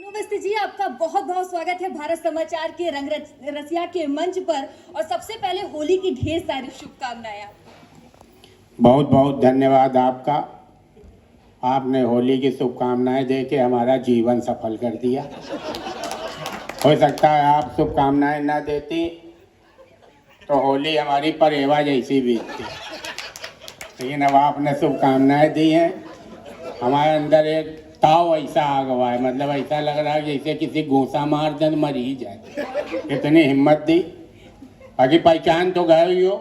अवस्थी जी, आपका बहुत बहुत स्वागत है भारत समाचार के रंग रसिया के मंच पर। और सबसे पहले होली की ढेर सारी शुभकामनाएं आपको। बहुत बहुत धन्यवाद आपका। आपने होली की शुभकामनाएं दे के हमारा जीवन सफल कर दिया। हो सकता है आप शुभकामनाएं ना देती तो होली हमारी परेवा जैसी बीतती, लेकिन अब आपने शुभकामनाएं दी हैं। हमारे अंदर एक ताव ऐसा आ गया है, मतलब ऐसा लग रहा है जैसे किसी घूसा मार दे मर ही जाए, इतनी हिम्मत दी। बाकी पहचान तो गए ही हो,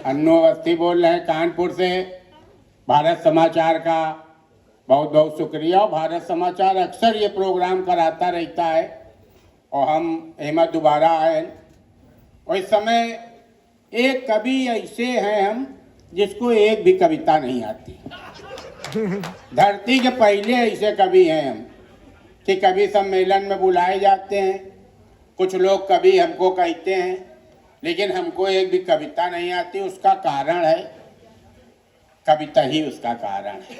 अन्नू अवस्थी बोल रहे हैं कानपुर से। भारत समाचार का बहुत बहुत शुक्रिया। और भारत समाचार अक्सर ये प्रोग्राम कराता रहता है और हम हिम्मत दोबारा आए। और इस समय एक कवि ऐसे हैं हम जिसको एक भी कविता नहीं आती। धरती के पहले ऐसे कवि हैं हम कि कवि सम्मेलन में बुलाए जाते हैं। कुछ लोग कवि हमको कहते हैं, लेकिन हमको एक भी कविता नहीं आती। उसका कारण है कविता ही, उसका कारण है।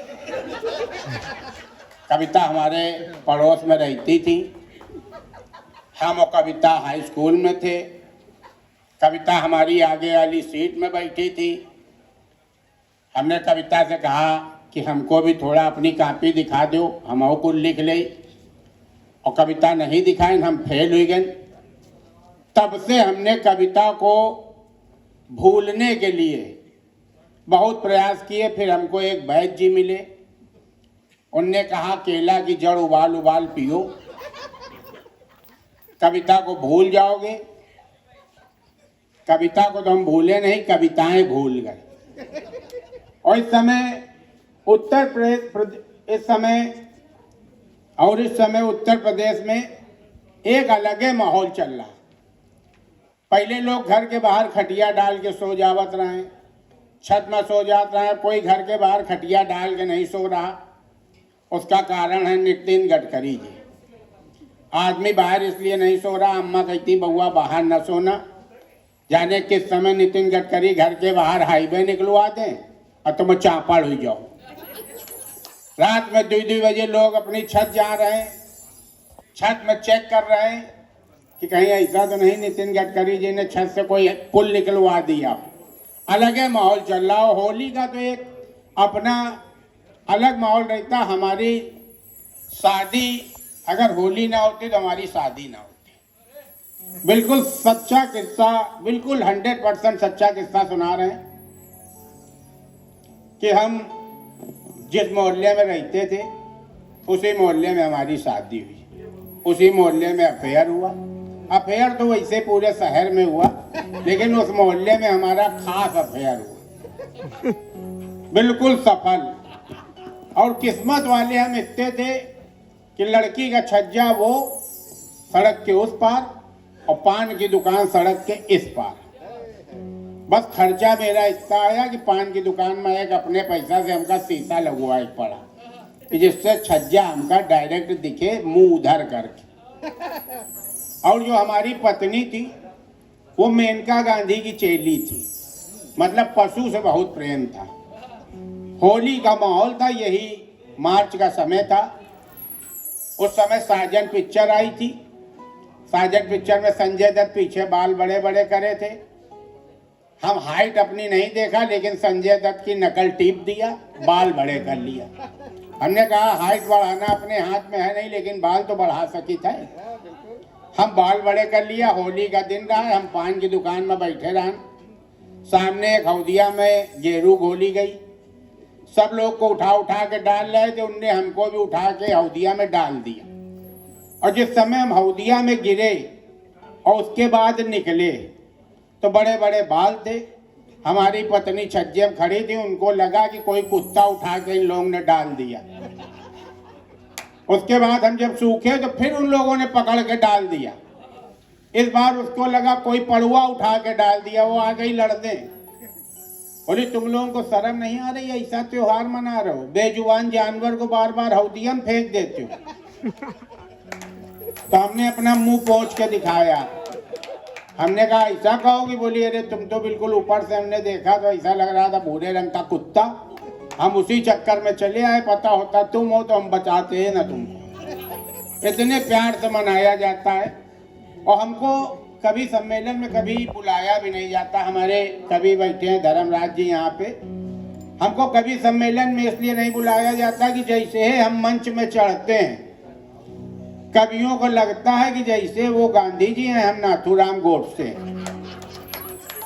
कविता हमारे पड़ोस में रहती थी, हम और कविता हाई स्कूल में थे। कविता हमारी आगे वाली सीट में बैठी थी। हमने कविता से कहा कि हमको भी थोड़ा अपनी कॉपी दिखा दो, हम और कुछ लिख ले। और कविता नहीं दिखाई, हम फेल हुई गए। तब से हमने कविता को भूलने के लिए बहुत प्रयास किए। फिर हमको एक वैद्य जी मिले, उनने कहा केला की जड़ उबाल उबाल पियो, कविता को भूल जाओगे। कविता को तो हम भूले नहीं, कविताएं भूल गए। और इस समय उत्तर प्रदेश में एक अलग माहौल चल रहा। पहले लोग घर के बाहर खटिया डाल के सो जावत रहे, छत में सो जाते रहे। कोई घर के बाहर खटिया डाल के नहीं सो रहा। उसका कारण है नितिन गडकरी जी। आदमी बाहर इसलिए नहीं सो रहा, अम्मा कहती बउआ बाहर न सोना। जाने किस समय नितिन गडकरी घर के बाहर हाईवे निकलवा दें और तुम चापड़ हो जाओ। रात में 2-2 बजे लोग अपनी छत जा रहे हैं, छत में चेक कर रहे हैं कि कहीं ऐसा तो नहीं नितिन गडकरी जी ने छत से कोई पुल निकलवा दिया। अलग है माहौल चल रहा। होली का तो एक अपना अलग माहौल रहता। हमारी शादी अगर होली ना होती तो हमारी शादी ना होती। बिल्कुल सच्चा किस्सा, बिल्कुल 100% सच्चा किस्सा सुना रहे हैं कि हम जिस मोहल्ले में रहते थे उसी मोहल्ले में हमारी शादी हुई। उसी मोहल्ले में अफेयर हुआ। अफेयर तो वैसे पूरे शहर में हुआ, लेकिन उस मोहल्ले में हमारा खास अफेयर हुआ, बिल्कुल सफल। और किस्मत वाले हम इतने थे कि लड़की का छज्जा वो सड़क के उस पार और पान की दुकान सड़क के इस पार। बस खर्चा मेरा इतना आया कि पान की दुकान में एक अपने पैसा से हमका शीशा लगवाए पड़ा कि जिससे छज्जा हमका डायरेक्ट दिखे, मुंह उधर करके। और जो हमारी पत्नी थी वो मेनका गांधी की चेली थी, मतलब पशु से बहुत प्रेम था। होली का माहौल था, यही मार्च का समय था। उस समय साजन पिक्चर आई थी। साजन पिक्चर में संजय दत्त पीछे बाल बड़े बड़े करे थे। हम हाइट अपनी नहीं देखा, लेकिन संजय दत्त की नकल टीप दिया, बाल बड़े कर लिया। हमने कहा हाइट बढ़ाना अपने हाथ में है नहीं, लेकिन बाल तो बढ़ा सकी थे। हम बाल बड़े कर लिया। होली का दिन रहा, हम पान की दुकान में बैठे रहे। सामने एक हौदिया में गेरू घोली गई। सब लोग को उठा उठा के डाल रहे थे, उनने हमको भी उठा के हौदिया में डाल दिया। और जिस समय हम हौदिया में गिरे और उसके बाद निकले तो बड़े बड़े बाल थे। हमारी पत्नी छज्जे में खड़ी थी, उनको लगा कि कोई कुत्ता उठा के इन लोगों ने डाल दिया। उसके बाद हम जब सूखे तो फिर उन लोगों ने पकड़ के डाल दिया। इस बार उसको लगा कोई पड़ुआ उठा के डाल दिया, वो आ गई लड़ने। बोली तुम लोगों को शर्म नहीं आ रही, ऐसा त्योहार मना रहे हो, बेजुबान जानवर को बार बार हौदिया में फेंक देते हो। तो हमने अपना मुंह पोंछ के दिखाया। हमने कहा ऐसा कहोगी? बोली अरे तुम तो बिल्कुल ऊपर से हमने देखा तो ऐसा लग रहा था भूरे रंग का कुत्ता। हम उसी चक्कर में चले आए, पता होता तुम हो तो हम बचाते हैं ना तुमको। इतने प्यार से मनाया जाता है और हमको कभी सम्मेलन में कभी बुलाया भी नहीं जाता। हमारे कवि बैठे हैं धर्मराज जी यहाँ पे, हमको कभी सम्मेलन में इसलिए नहीं बुलाया जाता कि जैसे ही हम मंच में चढ़ते हैं कवियों को लगता है कि जैसे वो गांधी जी हैं, हम नाथूराम गोडसे हैं,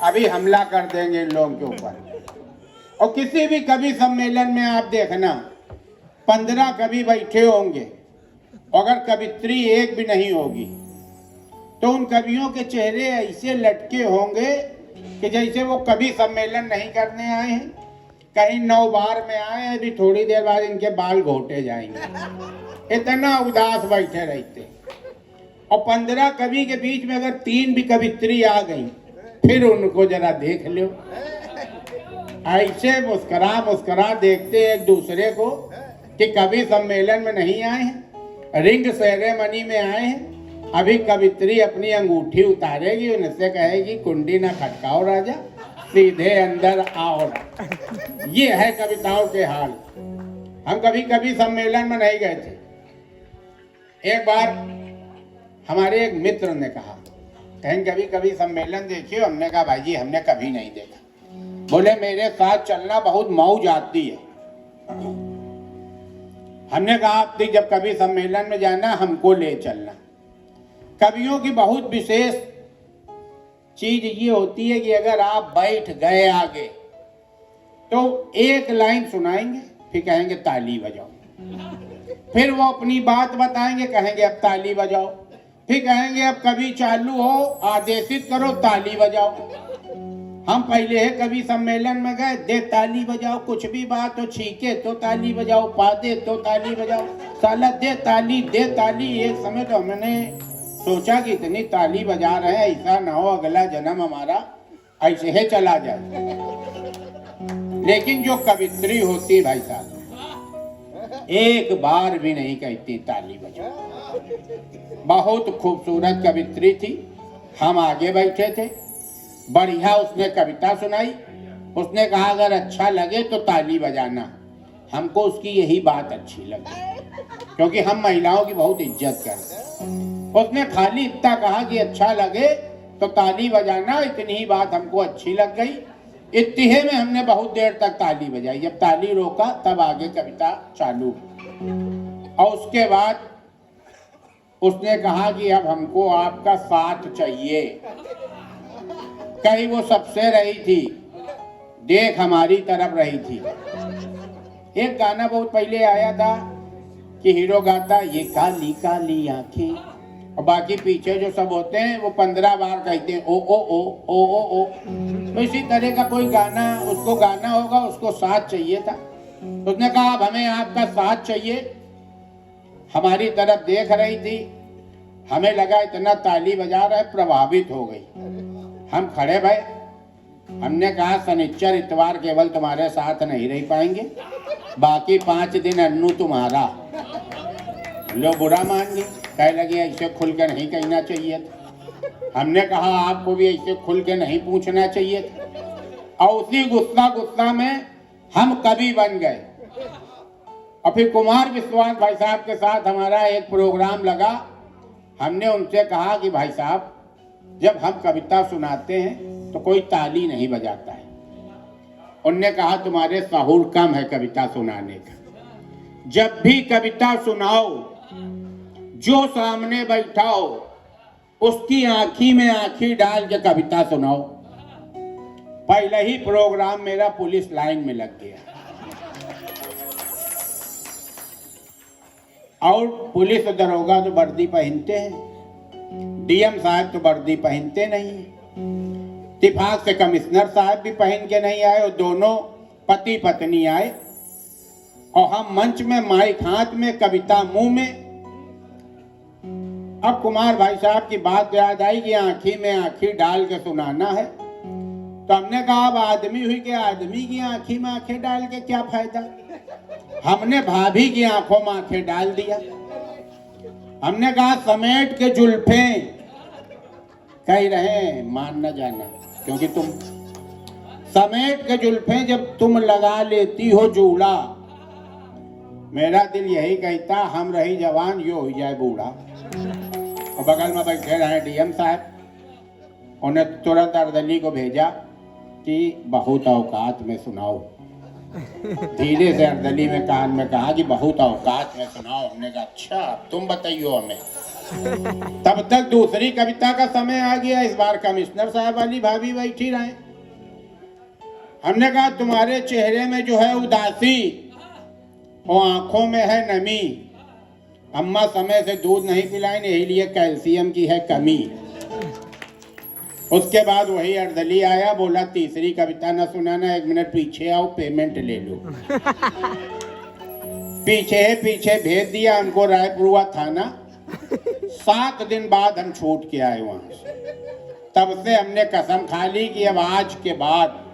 अभी हमला कर देंगे इन लोगों के ऊपर। और किसी भी कवि सम्मेलन में आप देखना 15 कवि बैठे होंगे, अगर कवित्री एक भी नहीं होगी तो उन कवियों के चेहरे ऐसे लटके होंगे कि जैसे वो कभी सम्मेलन नहीं करने आए हैं, कहीं 9 बार में आए हैं, अभी थोड़ी देर बाद इनके बाल घोटे जाएंगे, इतना उदास बैठे रहते। और 15 कवि के बीच में अगर 3 भी कवित्री आ गई फिर उनको जरा देख लो, ऐसे मुस्कुरा मुस्कुरा देखते एक दूसरे को कि कवि सम्मेलन में नहीं आए हैं, रिंग सेरेमनी में आए हैं। अभी कवित्री अपनी अंगूठी उतारेगी, उनसे कहेगी कुंडी ना खटकाओ राजा, सीधे अंदर आओ। ये है कविताओं के हाल। हम कभी कभी सम्मेलन में नहीं गए थे। एक बार हमारे एक मित्र ने कहा कहीं कभी कभी सम्मेलन देखिए। हमने कहा भाई जी हमने कभी नहीं देखा। बोले मेरे साथ चलना बहुत मौज आती है। हमने कहा आप जब कभी सम्मेलन में जाना हमको ले चलना। कवियों की बहुत विशेष चीज ये होती है कि अगर आप बैठ गए आगे तो एक लाइन सुनाएंगे, फिर कहेंगे ताली बजाओ, फिर वो अपनी बात बताएंगे, कहेंगे अब ताली बजाओ, फिर कहेंगे अब कभी चालू हो आदेशित करो ताली बजाओ। हम पहले है कभी सम्मेलन में गए, दे ताली बजाओ, कुछ भी बात हो, छीके तो ताली बजाओ, पादे तो ताली बजाओ, साला दे ताली दे ताली। एक समय तो हमने सोचा कि इतनी ताली बजा रहे हैं, ऐसा ना हो अगला जन्म हमारा ऐसे ही चला जाए। लेकिन जो कवित्री होती भाई साहब एक बार भी नहीं कहती ताली बजाओ। बहुत खूबसूरत कवित्री थी। हम आगे बैठे थे, बढ़िया उसने कविता सुनाई। उसने कहा अगर अच्छा लगे तो ताली बजाना। हमको उसकी यही बात अच्छी लगी क्योंकि हम महिलाओं की बहुत इज्जत करते हैं। उसने खाली इतना कहा कि अच्छा लगे तो ताली बजाना, इतनी ही बात हमको अच्छी लग गई। इत्तिहे में हमने बहुत देर तक ताली बजाई। जब ताली रोका तब आगे कविता चालू। और उसके बाद उसने कहा कि अब हमको आपका साथ चाहिए। कहीं वो सबसे रही थी, देख हमारी तरफ रही थी। एक गाना बहुत पहले आया था कि हीरो गाता ये काली काली आंखें, और बाकी पीछे जो सब होते हैं वो 15 बार कहते हैं ओ ओ ओ ओ ओ ओ। तो इसी तरह का कोई गाना उसको गाना होगा, उसको साथ चाहिए था। उसने कहा अब हमें आपका साथ चाहिए। हमारी तरफ देख रही थी, हमें लगा इतना ताली बजा रहा है, प्रभावित हो गई। हम खड़े भाई, हमने कहा शनिचर इतवार केवल तुम्हारे साथ नहीं रह पाएंगे, बाकी 5 दिन अन्नू तुम्हारा। लो बुरा मान गए, कह लगे ऐसे खुल के नहीं कहना चाहिए था। हमने कहा आपको भी ऐसे खुल के नहीं पूछना चाहिए था। और उसी गुस्सा में हम कवि बन गए। और फिर कुमार विश्वास भाई साहब के साथ हमारा एक प्रोग्राम लगा। हमने उनसे कहा कि भाई साहब जब हम कविता सुनाते हैं तो कोई ताली नहीं बजाता है। उनने कहा तुम्हारे सहूर कम है कविता सुनाने का। जब भी कविता सुनाओ, जो सामने बैठा हो उसकी आंखी में आंखी डाल के कविता सुनाओ। पहले ही प्रोग्राम मेरा पुलिस लाइन में लग गया। और पुलिस दरोगा तो वर्दी पहनते हैं, डीएम साहब तो वर्दी पहनते नहीं। इत्तेफाक से कमिश्नर साहब भी पहन के नहीं आए, और दोनों पति पत्नी आए। और हम मंच में माइक हाथ में, कविता मुंह में। अब कुमार भाई साहब की बात याद आई कि आंखी में आंखी डाल के सुनाना है। तो हमने कहा अब आदमी हुई कि आदमी की आंखी में आंखें डाल के क्या फायदा। हमने भाभी की आंखों में आंखें डाल दिया। हमने कहा समेट के जुल्फें, कह रहे मान न जाना क्योंकि तुम समेट के जुल्फे जब तुम लगा लेती हो जूड़ा, मेरा दिल यही कहता हम रही जवान यो हो जाए बूढ़ा। और बगल में बैठे रहे डीएम साहब, उन्हें तुरंत अर्दली को भेजा कि बहुत औकात में सुनाओ। धीरे से अर्दली में कान में कहा कि बहुत औकात में सुनाओ। हमने कहा अच्छा तुम बताइयो हमें। तब तक दूसरी कविता का समय आ गया। इस बार कमिश्नर साहब वाली भाभी बैठी रहे। हमने कहा तुम्हारे चेहरे में जो है उदासी, वो आंखों में है नमी, अम्मा समय से दूध नहीं पिलाएं, यही लिए कैल्शियम की है कमी। उसके बाद वही अर्दली आया, बोला तीसरी कविता न सुनाना, 1 मिनट पीछे आओ पेमेंट ले लो। पीछे भेज दिया हमको रायपुर थाना। 7 दिन बाद हम छूट के आए वहां से। तब से हमने कसम खा ली कि अब आज के बाद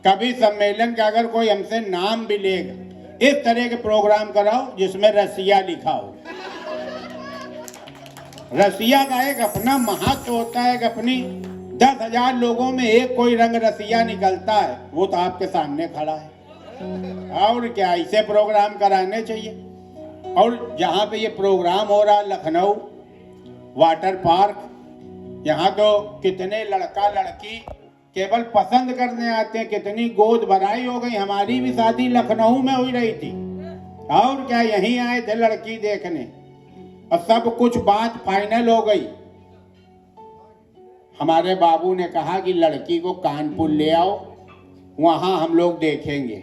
कभी सम्मेलन का अगर कोई हमसे नाम भी लेगा, इस तरह के प्रोग्राम कराओ जिसमें रसिया लिखा हो। रसिया का एक अपना महत्व होता है कि अपनी 10,000 लोगों में एक कोई रंग रसिया निकलता है, वो तो आपके सामने खड़ा है। और क्या, ऐसे प्रोग्राम कराने चाहिए। और जहाँ पे ये प्रोग्राम हो रहा लखनऊ वाटर पार्क, यहाँ तो कितने लड़का लड़की केवल पसंद करने आते हैं। कितनी गोद भराई हो गई। हमारी भी शादी लखनऊ में हो रही थी, और क्या यहीं आए थे लड़की देखने, और सब कुछ बात फाइनल हो गई। हमारे बाबू ने कहा कि लड़की को कानपुर ले आओ, वहां हम लोग देखेंगे।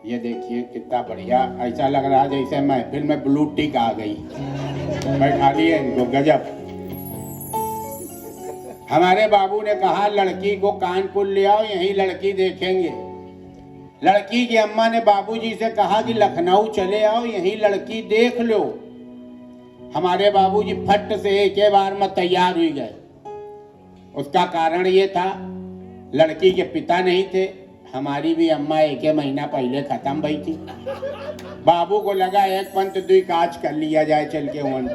ये देखिए कितना बढ़िया, ऐसा लग रहा जैसे महफिल में ब्लू टिक आ गई। बैठा लिए इनको, गजब। हमारे बाबू ने कहा लड़की को कानपुर ले आओ, यही लड़की देखेंगे। लड़की की अम्मा ने बाबूजी से कहा कि लखनऊ चले आओ, यही लड़की देख लो। हमारे बाबूजी फट से एक बार में तैयार हुई गए। उसका कारण ये था लड़की के पिता नहीं थे। हमारी भी अम्मा 1 महीना पहले खत्म भई थी। बाबू को लगा एक पंथ 2 काज कर लिया जाए चल के वन।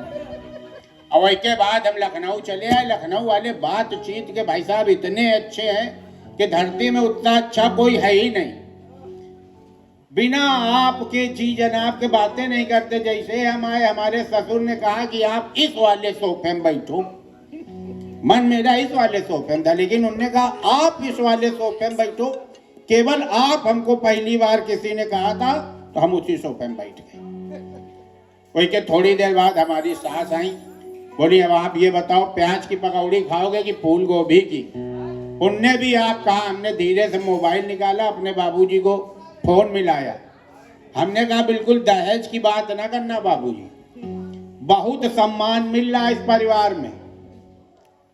और इसके बाद हम लखनऊ चले आए। लखनऊ वाले बातचीत के भाई साहब इतने अच्छे हैं कि धरती में उतना अच्छा कोई है ही नहीं। बिना आपके जी जनाब के बातें नहीं करते। जैसे हम आए, हमारे ससुर ने कहा कि आप इस वाले सोफे में बैठो। मन मेरा इस वाले सोफे में था, लेकिन उन्होंने कहा आप इस वाले सोफे में बैठो। केवल आप हमको पहली बार किसी ने कहा था तो हम उसी सोफे में बैठ गए। वही के थोड़ी देर बाद हमारी सास आई, बोली अब आप ये बताओ प्याज की पकौड़ी खाओगे कि फूल गोभी की। उनने भी आप कहा। हमने धीरे से मोबाइल निकाला, अपने बाबूजी को फोन मिलाया। हमने कहा बिल्कुल दहेज की बात ना करना बाबूजी, बहुत सम्मान मिल रहा है इस परिवार में।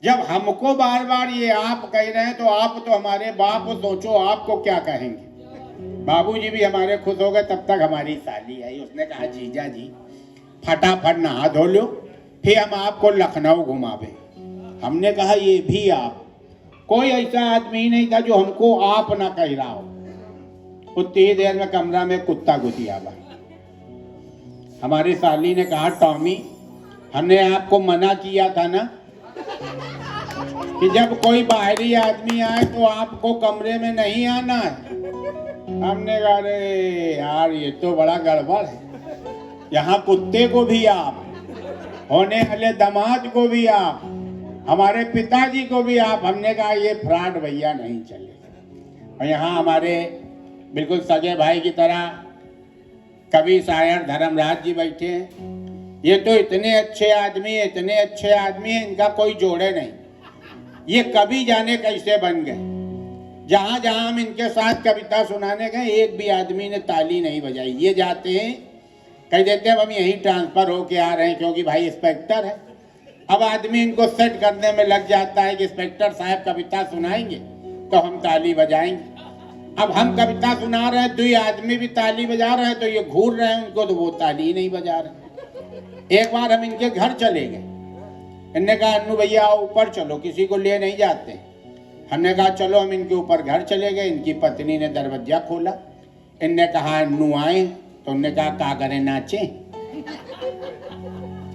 जब हमको बार बार ये आप कह रहे हैं तो आप तो हमारे बाप को सोचो आपको क्या कहेंगे। बाबूजी भी हमारे खुश हो गए। तब तक हमारी साली आई, उसने कहा जीजा जी फटाफट नहा धो लो, फिर हम आपको लखनऊ घुमावे। हमने कहा ये भी आप, कोई ऐसा आदमी नहीं था जो हमको आप ना कह रहा हो। उतनी ही देर में कमरा में कुत्ता घुसी आवा। हमारी साली ने कहा टॉमी हमने आपको मना किया था ना कि जब कोई बाहरी आदमी आए तो आपको कमरे में नहीं आना है। हमने कहा अरे यार ये तो बड़ा गड़बड़ है। यहाँ कुत्ते को भी आप, होने वाले दामाद को भी आप, हमारे पिताजी को भी आप। हमने कहा ये फ्रॉड भैया नहीं चले। और यहाँ हमारे बिल्कुल सगे भाई की तरह कवि शायर धर्मराज जी बैठे हैं। ये तो इतने अच्छे आदमी हैं, इतने अच्छे आदमी हैं, इनका कोई जोड़े नहीं। ये कवि जाने कैसे बन गए। जहाँ जहाँ हम इनके साथ कविता सुनाने गए एक भी आदमी ने ताली नहीं बजाई। ये जाते हैं कह देते हैं अब हम यहीं ट्रांसफर होके आ रहे हैं क्योंकि भाई इंस्पेक्टर है। अब आदमी इनको सेट करने में लग जाता है कि इंस्पेक्टर साहब कविता सुनाएंगे तो हम ताली बजाएंगे। अब हम कविता सुना रहे हैं, 2 आदमी भी ताली बजा रहे हैं, तो ये घूर रहे हैं उनको, तो वो ताली नहीं बजा रहे। एक बार हम इनके घर चले गए। इनने कहा अन्नू भैया आओ ऊपर चलो, किसी को ले नहीं जाते। हमने कहा चलो, हम इनके ऊपर घर चले गए। इनकी पत्नी ने दरवाजा खोला। इनने कहा अन्नू आए, तो उनने कहा का करें नाचे।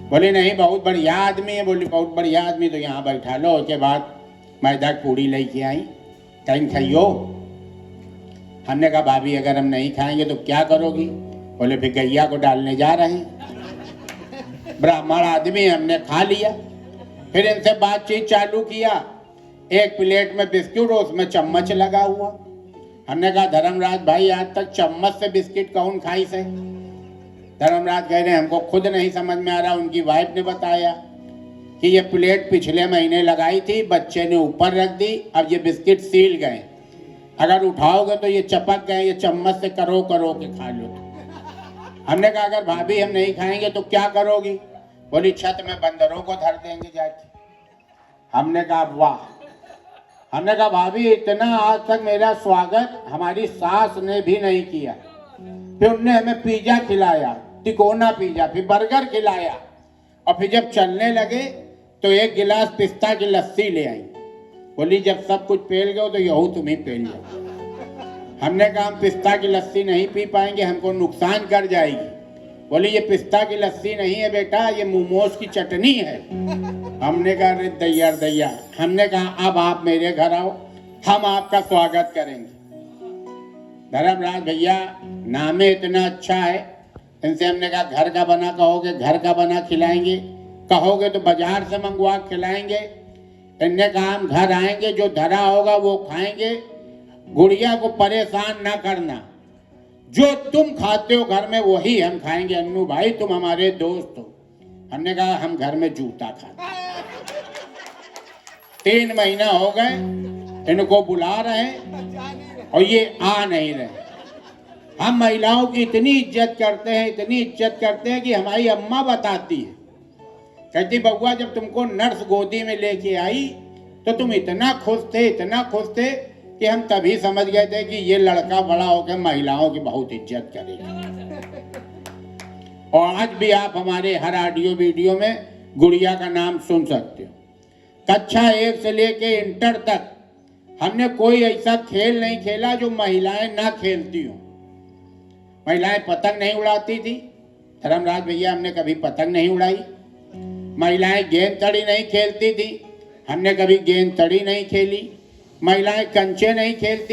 बोले नहीं बहुत बढ़िया आदमी है। बोली बहुत बढ़िया आदमी तो यहाँ बैठा लो। उसके बाद मैदा पूड़ी लेके आई, कहीं खाइयो। हमने कहा भाभी अगर हम नहीं खाएंगे तो क्या करोगी? बोले फिर गैया को डालने जा रहे हैं। ब्राह्मण आदमी, हमने खा लिया। फिर इनसे बातचीत चालू किया। एक प्लेट में बिस्किट और उसमें चम्मच लगा हुआ। हमने कहा धर्मराज भाई आज तक चम्मच से बिस्किट कौन खाई से? धर्मराज कह रहे हैं हमको खुद नहीं समझ में आ रहा। उनकी वाइफ ने बताया कि ये प्लेट पिछले महीने लगाई थी, बच्चे ने ऊपर रख दी, अब ये बिस्किट सील गए, अगर उठाओगे तो ये चपक गए, ये चम्मच से करो करो के खा लो। हमने कहा अगर भाभी हम नहीं खाएंगे तो क्या करोगी? बोली छत में बंदरों को धर देंगे जाके। हमने कहा वाह। हमने कहा भाभी इतना आज तक मेरा स्वागत हमारी सास ने भी नहीं किया। फिर उनने हमें पिज्जा खिलाया, तिकोना पिज्जा, फिर बर्गर खिलाया, और फिर जब चलने लगे तो एक गिलास पिस्ता की लस्सी ले आई। बोली जब सब कुछ पेल गए तो यहू तुम ही पेल जाओ। हमने कहा हम पिस्ता की लस्सी नहीं पी पाएंगे, हमको नुकसान कर जाएगी। बोली ये पिस्ता की लस्सी नहीं है बेटा, ये मोमोज की चटनी है। हमने कहा अरे दैया दैया। हमने कहा अब आप मेरे घर आओ, हम आपका स्वागत करेंगे। धर्मराज भैया नामे इतना अच्छा है, इनसे हमने कहा घर का बना कहोगे घर का बना खिलाएंगे, कहोगे तो बाजार से मंगवा खिलाएंगे। इनने कहा हम घर आएंगे, जो धरा होगा वो खाएंगे, गुड़िया को परेशान ना करना, जो तुम खाते हो घर में वही हम खाएंगे। अन्नू भाई तुम हमारे दोस्त हो। हमने कहा हम घर में जूता खाते। 3 महीना हो गए इनको बुला रहे और ये आ नहीं रहे। हम महिलाओं की इतनी इज्जत करते हैं, इतनी इज्जत करते हैं कि हमारी अम्मा बताती है, कहती बउआ जब तुमको नर्स गोदी में लेके आई तो तुम इतना खुश थे, इतना खुश थे कि हम तभी समझ गए थे कि ये लड़का बड़ा होकर महिलाओं की बहुत इज्जत करेगा। और आज भी आप हमारे हर ऑडियो वीडियो में गुड़िया का नाम सुन सकते हो। कक्षा 1 से लेके इंटर तक हमने कोई ऐसा खेल नहीं खेला जो महिलाएं ना खेलती हो। महिलाएं पतंग नहीं उड़ाती थी, धर्मराज भैया हमने कभी पतंग नहीं उड़ाई। महिलाएं गेंद तड़ी नहीं खेलती थी, हमने कभी गेंद तड़ी नहीं खेली। महिलाएं कंचे नहीं खेलती